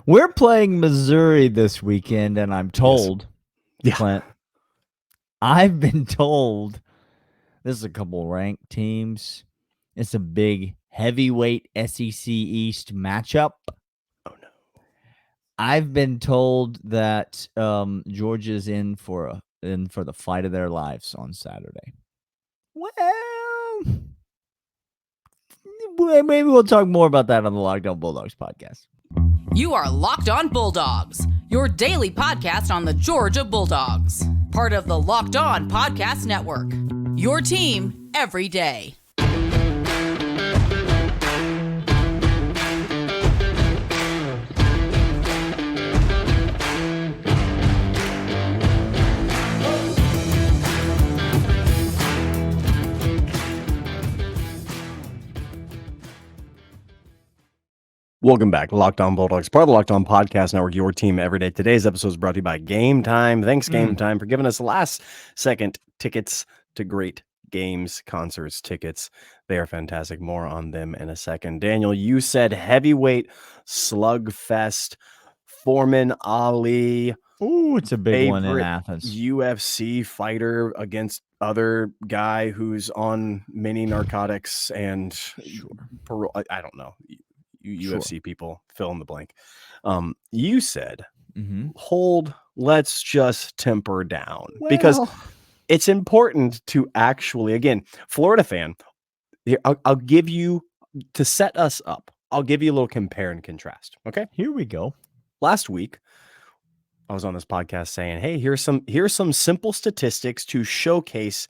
We're playing Missouri this weekend, and I'm told, Clint, I've been told this is a couple ranked teams. It's a big heavyweight SEC East matchup. Oh no! I've been told that Georgia's in for the fight of their lives on Saturday. Well, maybe we'll talk more about that on the Locked On Bulldogs podcast. You are Locked On Bulldogs, your daily podcast on the Georgia Bulldogs, part of the Locked On Podcast Network. Your team every day. Welcome back, Locked On Bulldogs, part of the Locked On Podcast Network, your team every day. Today's episode is brought to you by Game Time. Thanks, Game Time, for giving us last-second tickets to great games, concerts, tickets. They are fantastic. More on them in a second. Daniel, you said heavyweight slugfest. Foreman Ali. Ooh, it's a big one in Athens. UFC fighter against other guy who's on many narcotics and parole. I don't know. UFC people, fill in the blank. You said, let's just temper down, because it's important to actually, again, Florida fan, I'll give you, to set us up, I'll give you a little compare and contrast. Okay, here we go. Last week, I was on this podcast saying, hey, here's some simple statistics to showcase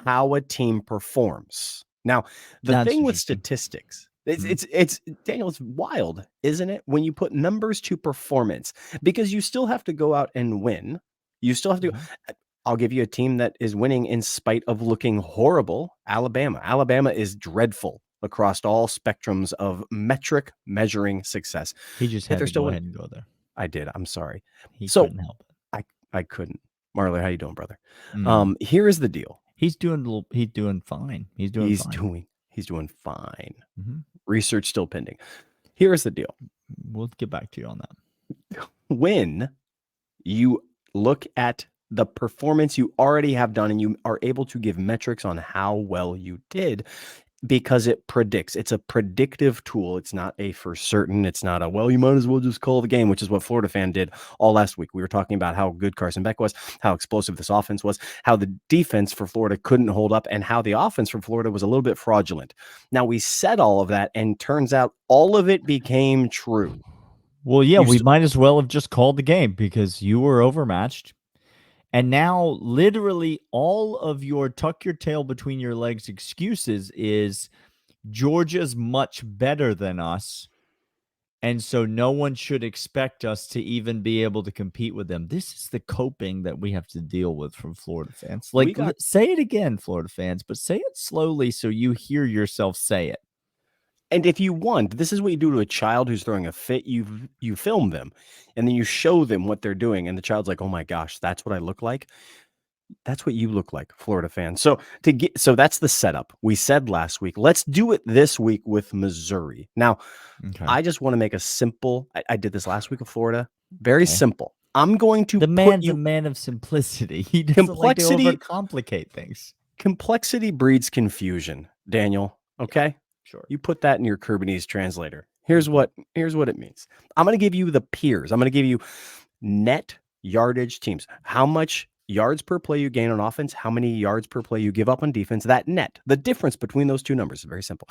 how a team performs. Now, the thing with statistics, it's Daniel, it's wild, isn't it? When you put numbers to performance, because you still have to go out and win. You still have to. I'll give you a team that is winning in spite of looking horrible. Alabama. Alabama is dreadful across all spectrums of metric measuring success. He just had to go ahead and go there. I did. I'm sorry. He couldn't help it. I couldn't. Marley, how you doing, brother? Here is the deal. He's doing fine. He's doing fine. Research still pending. Here's the deal. We'll get back to you on that. When you look at the performance you already have done and you are able to give metrics on how well you did, because it predicts. It's a predictive tool. It's not a for certain. It's not a, well, you might as well just call the game, which is what Florida fan did all last week. We were talking about how good Carson Beck was, how explosive this offense was, how the defense for Florida couldn't hold up, and how the offense for Florida was a little bit fraudulent. Now, we said all of that, and turns out all of it became true. Well, yeah, we might as well have just called the game, because you were overmatched. And now literally all of your tuck your tail between your legs excuses is Georgia's much better than us. And so no one should expect us to even be able to compete with them. This is the coping that we have to deal with from Florida fans. Like, say it again, Florida fans, but say it slowly so you hear yourself say it. And if you want, this is what you do to a child who's throwing a fit. You film them, and then you show them what they're doing, and the child's like, "Oh my gosh, that's what I look like." That's what you look like, Florida fans. So that's the setup. We said last week, let's do it this week with Missouri. Now, I just want to make a simple. I did this last week with Florida. Very simple. I'm going to the man of simplicity. He doesn't like to overcomplicate things. Complexity breeds confusion, Daniel. Okay. Sure. You put that in your Kubernetes translator. Here's what it means. I'm going to give you the peers. I'm going to give you net yardage teams. How much yards per play you gain on offense, how many yards per play you give up on defense, that net. The difference between those two numbers is very simple.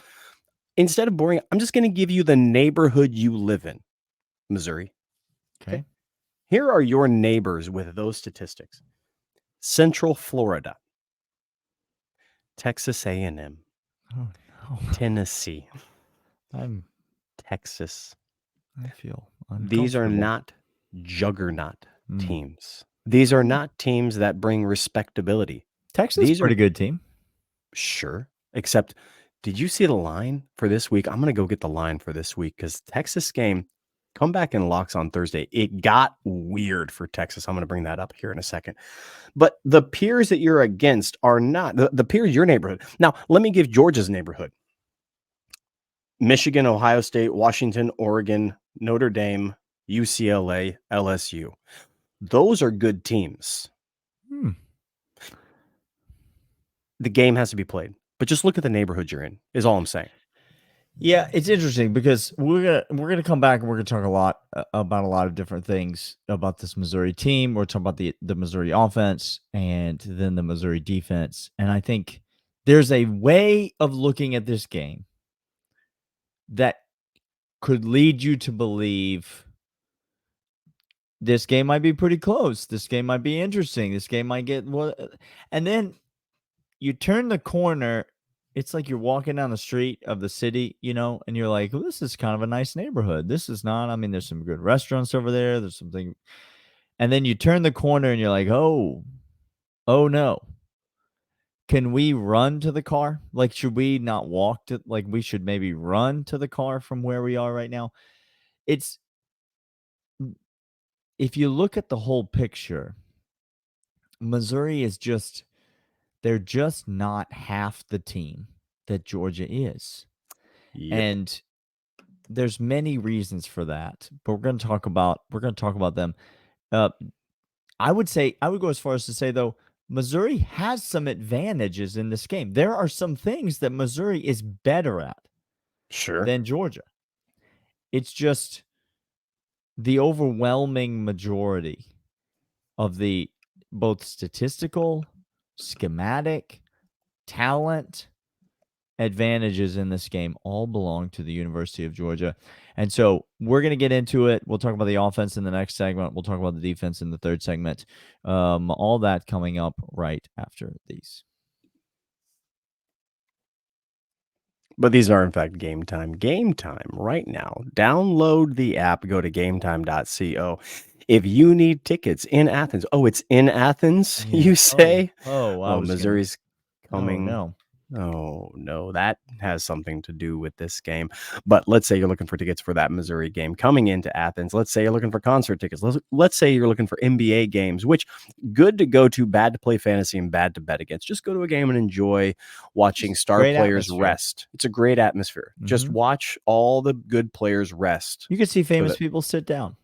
Instead of boring, I'm just going to give you the neighborhood you live in, Missouri. Okay. Here are your neighbors with those statistics. Central Florida, Texas A&M. Oh. Tennessee, Texas. I feel these are not juggernaut teams. These are not teams that bring respectability. Texas is a pretty good team. Sure. Except, did you see the line for this week? I'm going to go get the line for this week, because Texas game, come back in locks on Thursday. It got weird for Texas. I'm going to bring that up here in a second. But the peers that you're against are not the peers your neighborhood. Now, let me give Georgia's neighborhood. Michigan, Ohio State, Washington, Oregon, Notre Dame, UCLA, LSU. Those are good teams. The game has to be played, but just look at the neighborhood you're in, is all I'm saying. Yeah, it's interesting because we're gonna come back and we're gonna talk a lot about a lot of different things about this Missouri team. We're talking about the Missouri offense and then the Missouri defense. And I think there's a way of looking at this game that could lead you to believe this game might be pretty close. This game might be interesting. This game might get and then you turn the corner. It's like you're walking down the street of the city, and you're like, well, this is kind of a nice neighborhood. This is not, there's some good restaurants over there. There's something. And then you turn the corner and you're like, oh no. Can we run to the car? Like, should we not walk to, like, we should maybe run to the car from where we are right now? If you look at the whole picture, Missouri is they're just not half the team that Georgia is. Yep. And there's many reasons for that, but we're going to talk about them. I would go as far as to say, though, Missouri has some advantages in this game. There are some things that Missouri is better at than Georgia. It's just the overwhelming majority of the both statistical, schematic, talent advantages in this game all belong to the University of Georgia. And so we're going to get into it. We'll talk about the offense in the next segment. We'll talk about the defense in the third segment. All that coming up right after these. But these are, in fact, game time. Game time right now. Download the app. Go to gametime.co. If you need tickets in Athens. Oh, it's in Athens, you say? Missouri's coming. Oh, no, that has something to do with this game. But let's say you're looking for tickets for that Missouri game coming into Athens. Let's say you're looking for concert tickets. Let's say you're looking for NBA games, which good to go to, bad to play fantasy, and bad to bet against. Just go to a game and enjoy watching star players rest. It's a great atmosphere. Mm-hmm. Just watch all the good players rest. You can see famous people sit down.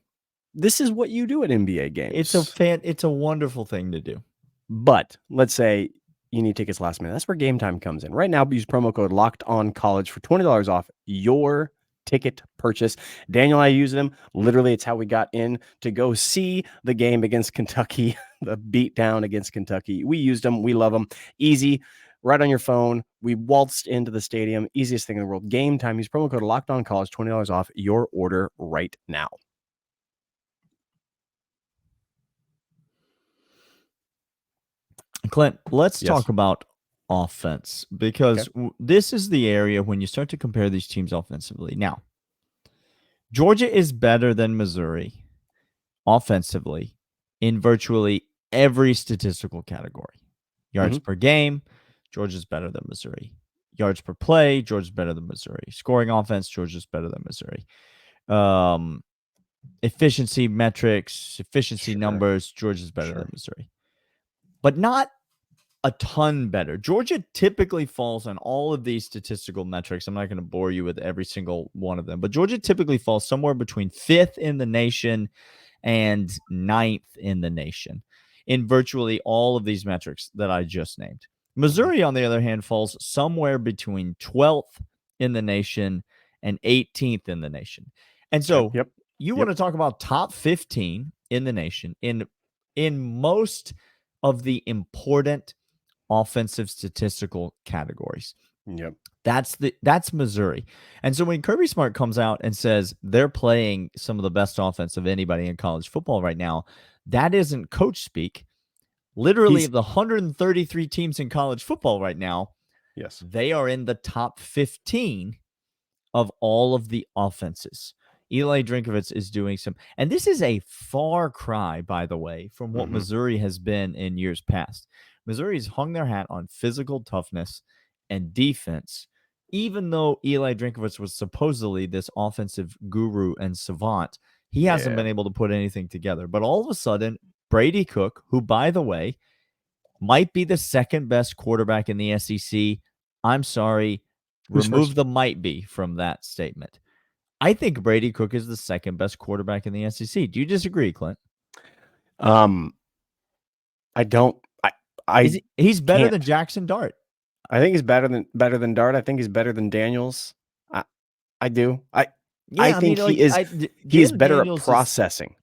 This is what you do at NBA games. It's a wonderful thing to do. But let's say you need tickets last minute. That's where Game Time comes in. Right now, use promo code LOCKEDONCollege for $20 off your ticket purchase. Daniel and I use them. Literally, it's how we got in to go see the game against Kentucky, the beatdown against Kentucky. We used them. We love them. Easy. Right on your phone. We waltzed into the stadium. Easiest thing in the world. Game Time. Use promo code LOCKEDONCollege, $20 off your order right now. Clint, let's talk about offense, because this is the area when you start to compare these teams offensively. Now, Georgia is better than Missouri offensively in virtually every statistical category. Yards per game, Georgia's better than Missouri. Yards per play, Georgia's better than Missouri. Scoring offense, Georgia's better than Missouri. Efficiency metrics, efficiency numbers, Georgia's better than Missouri. But not a ton better. Georgia typically falls on all of these statistical metrics. I'm not going to bore you with every single one of them, but Georgia typically falls somewhere between 5th in the nation and 9th in the nation in virtually all of these metrics that I just named. Missouri, on the other hand, falls somewhere between 12th in the nation and 18th in the nation. And so you want to talk about top 15 in the nation in most of the important offensive statistical categories. That's Missouri. And so when Kirby Smart comes out and says they're playing some of the best offense of anybody in college football right now, that isn't coach speak. Literally, of the 133 teams in college football right now, they are in the top 15 of all of the offenses. Eli Drinkwitz is doing some, and this is a far cry, by the way, from what Missouri has been in years past. Missouri's hung their hat on physical toughness and defense, even though Eli Drinkwitz was supposedly this offensive guru and savant. He hasn't been able to put anything together. But all of a sudden, Brady Cook, who, by the way, might be the second best quarterback in the SEC. I'm sorry, remove the might be from that statement. I think Brady Cook is the second best quarterback in the SEC. Do you disagree, Clint? I don't. He's better can't. than Jackson Dart. I think he's better than Dart. I think he's better than Daniels. I do. I think he is better Daniels at processing.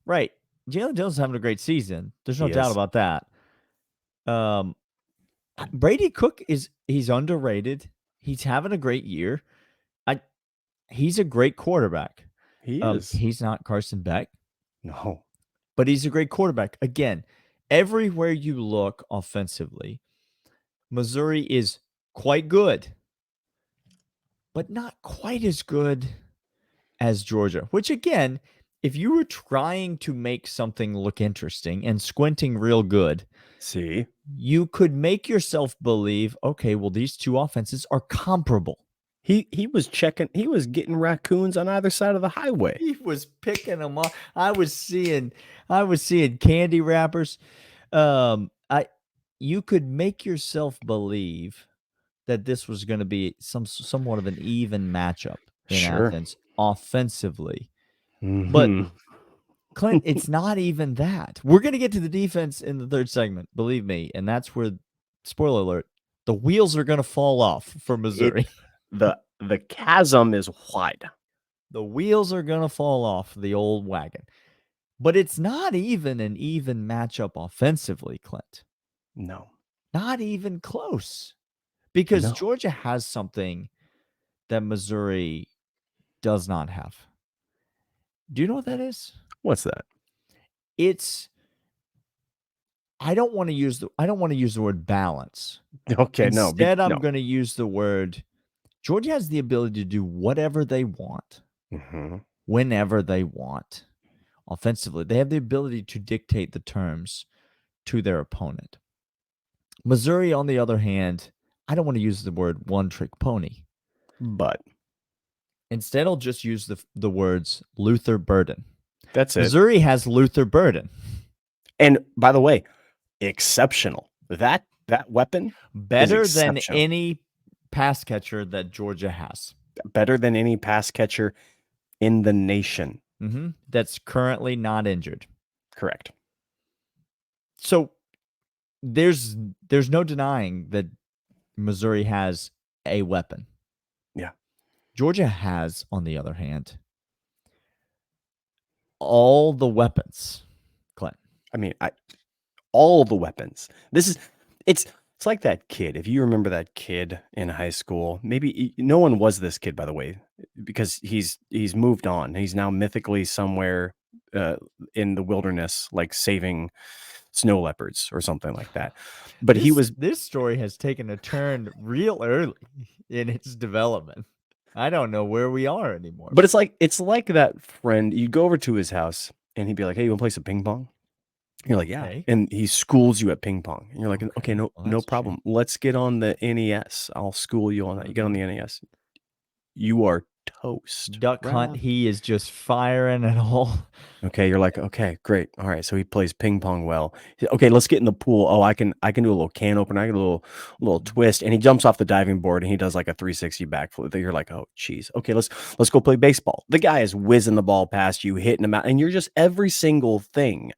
Right. Jalen Daniels is having a great season. There's no doubt about that. Brady Cook he's underrated. He's having a great year. He's a great quarterback. He is. He's not Carson Beck. No. But he's a great quarterback. Again, everywhere you look offensively, Missouri is quite good, but not quite as good as Georgia, which again, if you were trying to make something look interesting and squinting real good, you could make yourself believe, okay, well, these two offenses are comparable. He was getting raccoons on either side of the highway. He was picking them up. I was seeing candy wrappers. You could make yourself believe that this was going to be somewhat of an even matchup in Athens offensively. Mm-hmm. But Clint, it's not even that. We're going to get to the defense in the third segment, believe me, and that's where, spoiler alert, the wheels are going to fall off for Missouri. The chasm is wide. The wheels are going to fall off the old wagon. But it's not even an even matchup offensively, Clint. No. Not even close. Because Georgia has something that Missouri does not have. Do you know what that is? What's that? I don't want to use the word balance. Okay, Instead, I'm going to use the word Georgia has the ability to do whatever they want, whenever they want. Offensively, they have the ability to dictate the terms to their opponent. Missouri, on the other hand, I don't want to use the word one-trick pony. But instead, I'll just use the words Luther Burden. That's it. Missouri has Luther Burden. And by the way, exceptional. That weapon better than any pass catcher that Georgia has. Better than any pass catcher in the nation. That's currently not injured. Correct. So there's no denying that Missouri has a weapon. Yeah. Georgia has, on the other hand, all the weapons, Clint. I mean, all the weapons. It's like that kid. If you remember that kid in high school, maybe no one was this kid, by the way, because he's moved on. He's now mythically somewhere in the wilderness, like saving snow leopards or something like that. But this story has taken a turn real early in its development. I don't know where we are anymore. But it's like that friend. You go over to his house and he'd be like, "Hey, you want to play some ping pong?" You're like, "Yeah." Okay. And he schools you at ping pong. And you're like, "Okay, no problem. True. Let's get on the NES. I'll school you on that." You get on the NES. You are toast. Duck Hunt, he is just firing it all. Okay, you're like, "Okay, great. All right, so he plays ping pong well. Okay, let's get in the pool. Oh, I can do a little can opener. I get a little twist." And he jumps off the diving board and he does like a 360 backflip. You're like, "Oh, geez. Okay, let's go play baseball." The guy is whizzing the ball past you, hitting him out, and you're just every single thing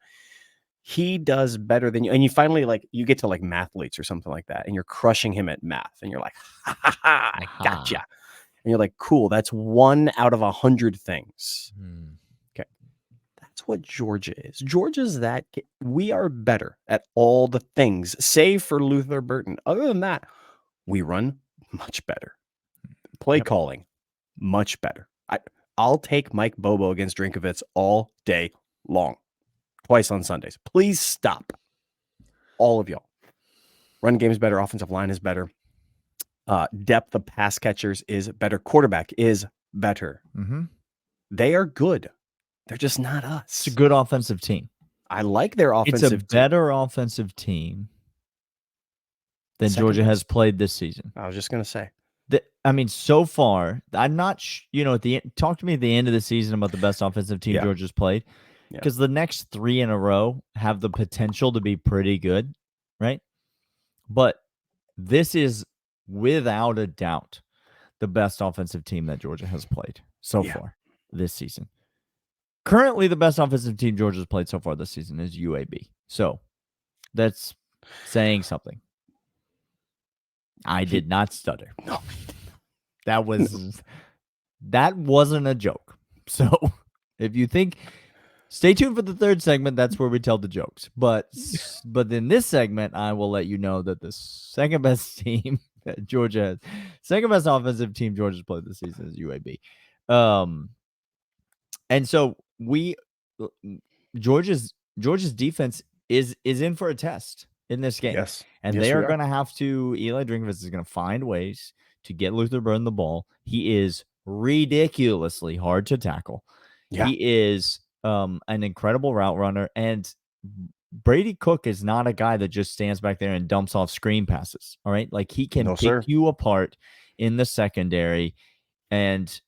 he does better than you. And you finally you get to like mathletes or something like that, and you're crushing him at math, and you're like, "Ha ha ha, I gotcha." And you're like, "Cool, that's 1 out of 100 things." Okay. That's what Georgia is. Georgia's that. We are better at all the things, save for Luther Burden. Other than that, we run much better. Play calling, much better. I'll take Mike Bobo against Drinkovitz all day long. Twice on Sundays. Please stop. All of y'all. Run game is better. Offensive line is better. Depth of pass catchers is better. Quarterback is better. They are good. They're just not us. It's a good offensive team. I like their offensive team. It's a better offensive team than Georgia has played this season. I was just going to say. So far, I'm not, at the end, talk to me at the end of the season about the best offensive team Georgia's played. Because the next 3 in a row have the potential to be pretty good, right? But this is, without a doubt, the best offensive team that Georgia has played. so far this season. Currently, the best offensive team Georgia's played so far this season is UAB. So that's saying something. I did not stutter. No. That wasn't a joke. So if you think, stay tuned for the third segment. That's where we tell the jokes. But in this segment, I will let you know that the second best team that Georgia has, second best offensive team Georgia's played this season is UAB. And so Georgia's defense is in for a test in this game. Yes. And they are going to have to, Eli Drinkwitz is going to find ways to get Luther Burden the ball. He is ridiculously hard to tackle. Yeah. He is an incredible route runner. And Brady Cook is not a guy that just stands back there and dumps off screen passes. All right. Like he can pick you apart in the secondary. And,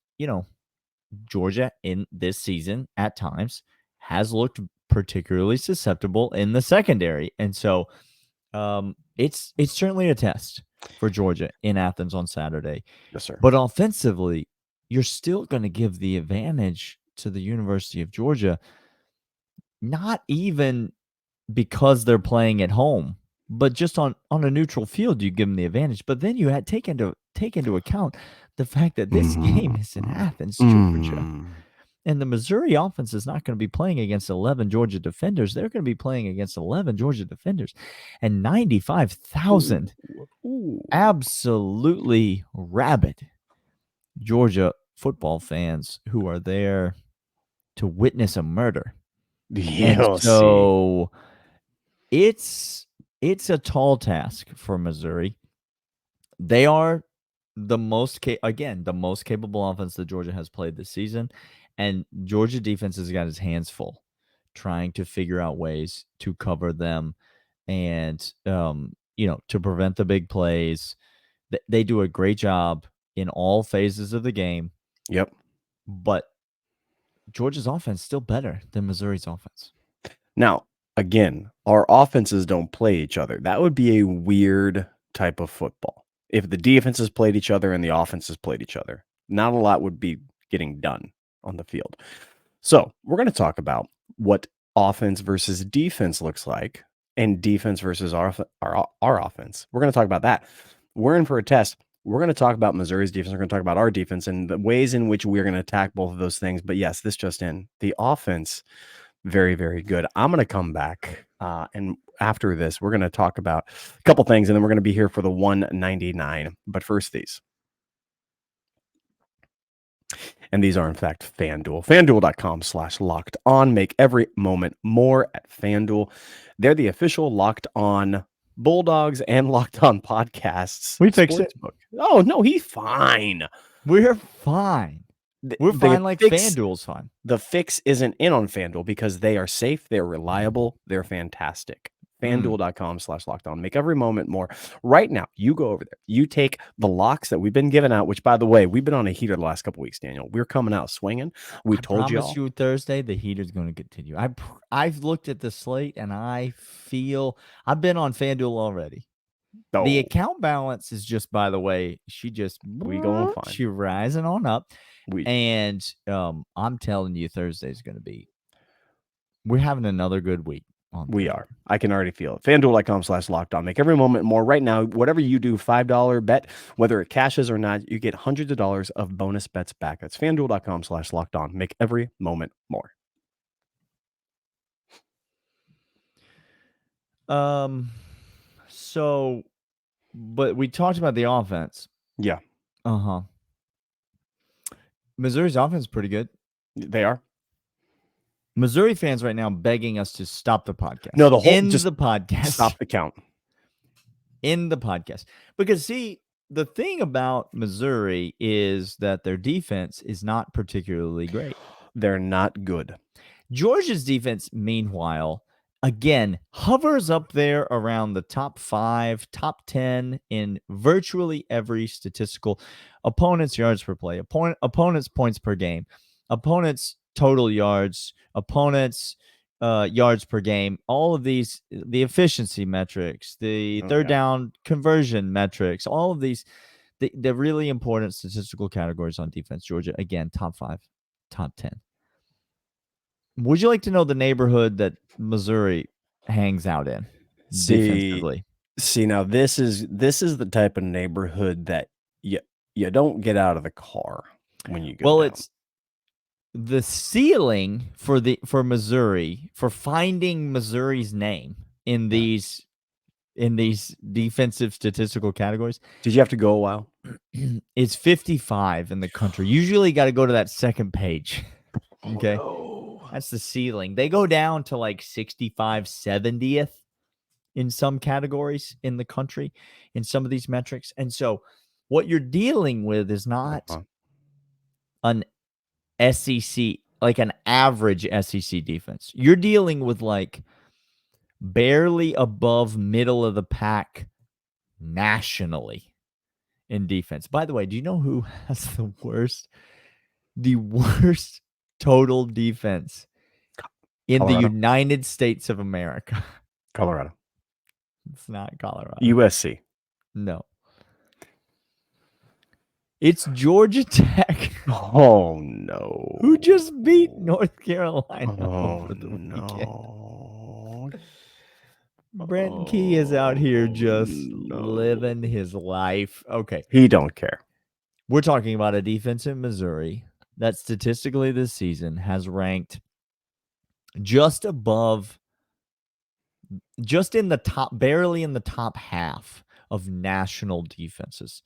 Georgia in this season at times has looked particularly susceptible in the secondary. And so it's certainly a test for Georgia in Athens on Saturday. Yes, sir. But offensively, you're still going to give the advantage to the University of Georgia, not even because they're playing at home, but just on a neutral field, you give them the advantage. But then you had take into account the fact that this game is in Athens, Georgia. And the Missouri offense is not going to be playing against 11 Georgia defenders. They're going to be playing against 11 Georgia defenders and 95,000 absolutely rabid Georgia football fans who are there to witness a murder. Yeah, so it's a tall task for Missouri. They are the most capable offense that Georgia has played this season. And Georgia defense has got his hands full trying to figure out ways to cover them and, to prevent the big plays. They do a great job in all phases of the game. Yep. But Georgia's offense is still better than Missouri's offense. Now, again, our offenses don't play each other. That would be a weird type of football. If the defenses played each other and the offenses played each other, not a lot would be getting done on the field. So we're going to talk about what offense versus defense looks like and defense versus our offense. We're going to talk about that. We're in for a test. We're going to talk about Missouri's defense. We're going to talk about our defense and the ways in which we're going to attack both of those things. But yes, this just in. The offense, very, very good. I'm going to come back. And after this, we're going to talk about a couple things, and then we're going to be here for the 199. But first, these. And these are, in fact, FanDuel. FanDuel.com/locked-on. Make every moment more at FanDuel. They're the official Locked On Bulldogs and Locked On podcasts. We fixed it. Oh, no, he's fine. We're fine. We're fine like FanDuel's fine. The fix isn't in on FanDuel because they are safe, they're reliable, they're fantastic. FanDuel.com/locked-on. Make every moment more. Right now, you go over there. You take the locks that we've been giving out, which, by the way, we've been on a heater the last couple weeks, Daniel. We're coming out swinging. I told you Thursday, the heater's going to continue. I've looked at the slate, and I feel I've been on FanDuel already. Oh. The account balance is just, by the way, we going fine. She rising on up. And I'm telling you, Thursday's going to be. We're having another good week. We are. I can already feel it. FanDuel.com/locked-on. Make every moment more. Right now, whatever you do, $5 bet, whether it cashes or not, you get hundreds of dollars of bonus bets back. That's FanDuel.com/locked-on. Make every moment more. So, but we talked about the offense. Yeah. Missouri's offense is pretty good. They are. Missouri fans right now begging us to stop the podcast. No, the podcast. Stop the count. In the podcast. Because, see, the thing about Missouri is that their defense is not particularly great. They're not good. Georgia's defense, meanwhile, again, hovers up there around the top 5, top 10 in virtually every statistical. Opponents' yards per play, opponents' points per game, opponents' total yards, opponents' yards per game, all of these, the efficiency metrics, the third down conversion metrics, all of these, the really important statistical categories on defense. Georgia, again, top 5, top 10. Would you like to know the neighborhood that Missouri hangs out in defensively? See, now this is the type of neighborhood that you don't get out of the car when you go Well, down. it's the ceiling for Missouri, for finding Missouri's name in these defensive statistical categories. Did you have to go a while? It's 55 in the country. Usually got to go to that second page. Okay. Oh, no. That's the ceiling. They go down to like 65, 70th in some categories in the country in some of these metrics. And so what you're dealing with is not an SEC, like an average SEC defense. You're dealing with like barely above middle of the pack nationally in defense. By the way, do you know who has the worst total defense in Colorado. the United States of America? Colorado. It's not Colorado. USC. No. It's Georgia Tech. Oh, no. Who just beat North Carolina Oh, over the weekend. no. Brent Key is out here just living his life. Okay. He don't care. We're talking about a defense in Missouri that statistically this season has ranked just above, just in the top, barely in the top half of national defenses.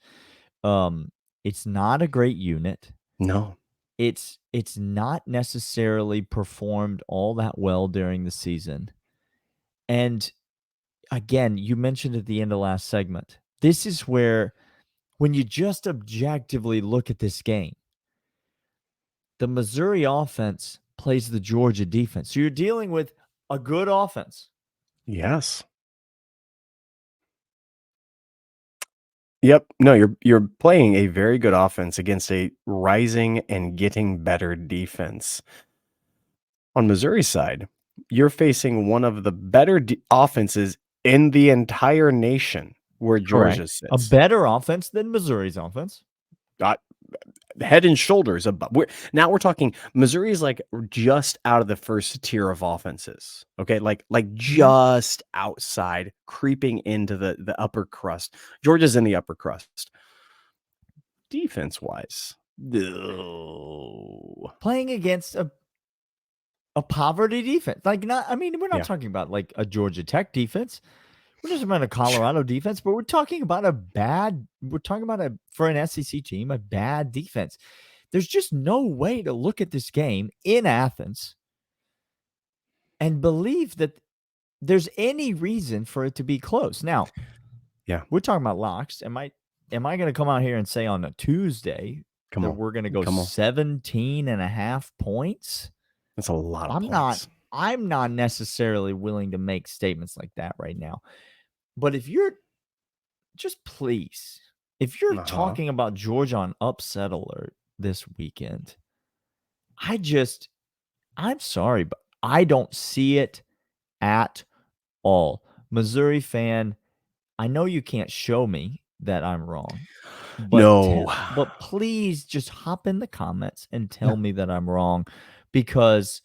It's not a great unit. No. It's not necessarily performed all that well during the season. And again, you mentioned at the end of last segment, this is where, when you just objectively look at this game, the Missouri offense plays the Georgia defense. So you're dealing with a good offense. Yes. Yep. No, you're playing a very good offense against a rising and getting better defense. On Missouri's side, you're facing one of the better offenses in the entire nation, where Georgia sits. A better offense than Missouri's offense. Head and shoulders above. We're talking Missouri is like just out of the first tier of offenses. Okay, like just outside, creeping into the upper crust. Georgia's in the upper crust. Defense wise, no. Playing against a poverty defense. Like, not, I mean, we're not talking about like a Georgia Tech defense. We're just about a Colorado defense, but we're talking about for an SEC team, a bad defense. There's just no way to look at this game in Athens and believe that there's any reason for it to be close. Now, we're talking about locks. Am I going to come out here and say on a Tuesday we're going to go 17.5 points? That's a lot of points. I'm not necessarily willing to make statements like that right now. But if you're talking about Georgia on upset alert this weekend, I'm sorry, but I don't see it at all. Missouri fan, I know you can't show me that I'm wrong. But but please just hop in the comments and tell me that I'm wrong, because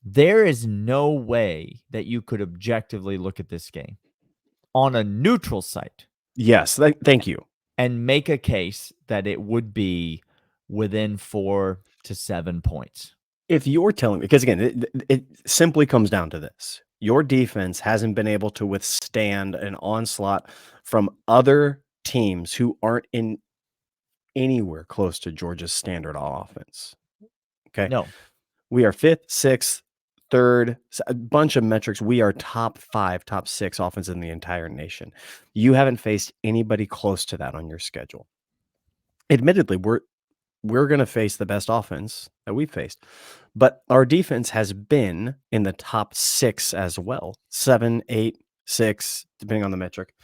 there is no way that you could objectively look at this game on a neutral site. Yes, thank you. And make a case that it would be within 4 to 7 points. If you're telling me, because again, it simply comes down to this. Your defense hasn't been able to withstand an onslaught from other teams who aren't in anywhere close to Georgia's standard offense. Okay. No. We are 5th, 6th, 3rd, a bunch of metrics. We are top 5, top 6 offense in the entire nation. You haven't faced anybody close to that on your schedule. Admittedly, we're going to face the best offense that we've faced, but our defense has been in the top 6 as well. 7, 8, 6, depending on the metric.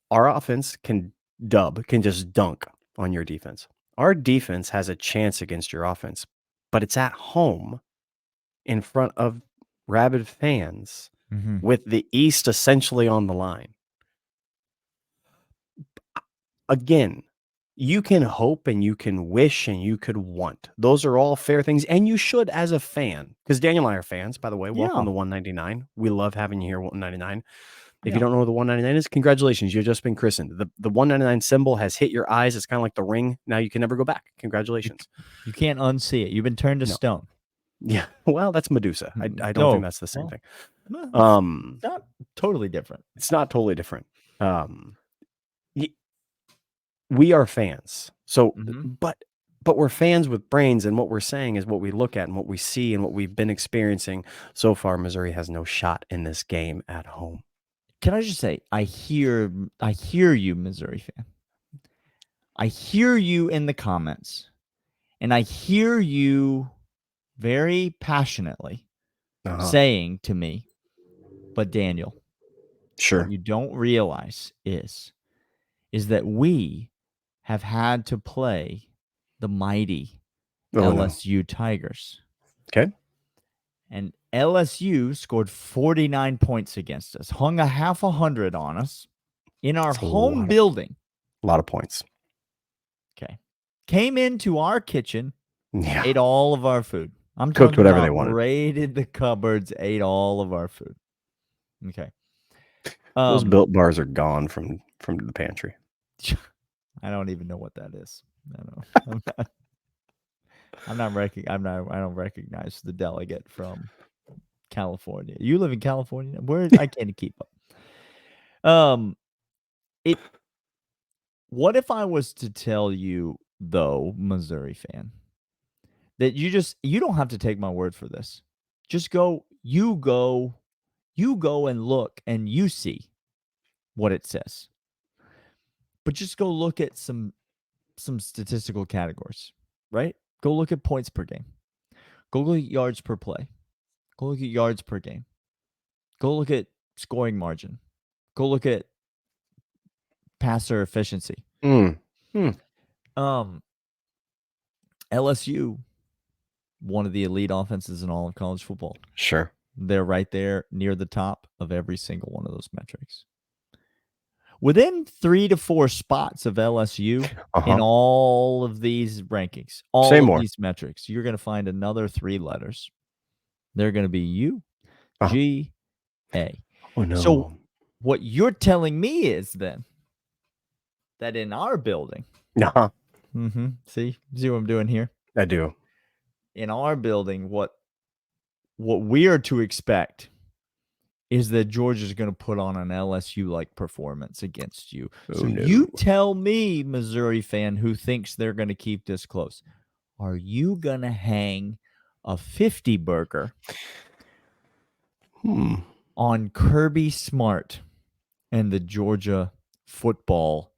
Our offense can just dunk on your defense. Our defense has a chance against your offense, but it's at home in front of rabid fans with the East essentially on the line. again, you can hope and you can wish and you could want. Those are all fair things. And you should as a fan, because Daniel and I are fans, by the way. Welcome to 199. We love having you here, 199. If you don't know what the 199 is, congratulations. You've just been christened. The 199 symbol has hit your eyes. It's kind of like the ring. Now you can never go back. Congratulations. You can't unsee it. You've been turned to stone. Yeah. Well, that's Medusa. I don't think that's the same thing. It's not totally different. It's not totally different. We are fans. So, but we're fans with brains, and what we're saying is what we look at and what we see and what we've been experiencing so far. Missouri has no shot in this game at home. Can I just say, I hear you, Missouri fan. I hear you in the comments, and I hear you very passionately saying to me, but Daniel, what you don't realize is that we have had to play the mighty LSU Tigers. Okay. And LSU scored 49 points against us, hung a half 100 on us in our home building. A lot of points. Okay. Came into our kitchen, ate all of our food. I'm cooked talking whatever about they wanted. Raided the cupboards, ate all of our food. Okay. Those Built Bars are gone from the pantry. I don't even know what that is. I don't recognize the delegate from California. You live in California? Where I can't keep up. What if I was to tell you, though, Missouri fan, that you don't have to take my word for this. Just go and look and you see what it says. But just go look at some statistical categories, right? Go look at points per game. Go look at yards per play. Go look at yards per game. Go look at scoring margin. Go look at passer efficiency. LSU, one of the elite offenses in all of college football. Sure. They're right there near the top of every single one of those metrics. Within 3 to 4 spots of LSU in all of these rankings, these metrics, you're going to find another 3 letters. They're going to be U, G, A. Oh, no. So what you're telling me is then that in our building, see what I'm doing here? I do. In our building, what we are to expect is that Georgia's going to put on an LSU-like performance against you. You tell me, Missouri fan, who thinks they're going to keep this close, are you going to hang a 50 burger on Kirby Smart and the Georgia football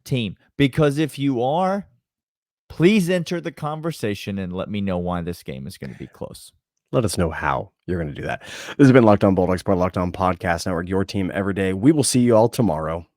team? Because if you are, please enter the conversation and let me know why this game is going to be close. Let us know how you're going to do that. This has been Locked On Bulldogs, part of Locked On Podcast Network, your team every day. We will see you all tomorrow.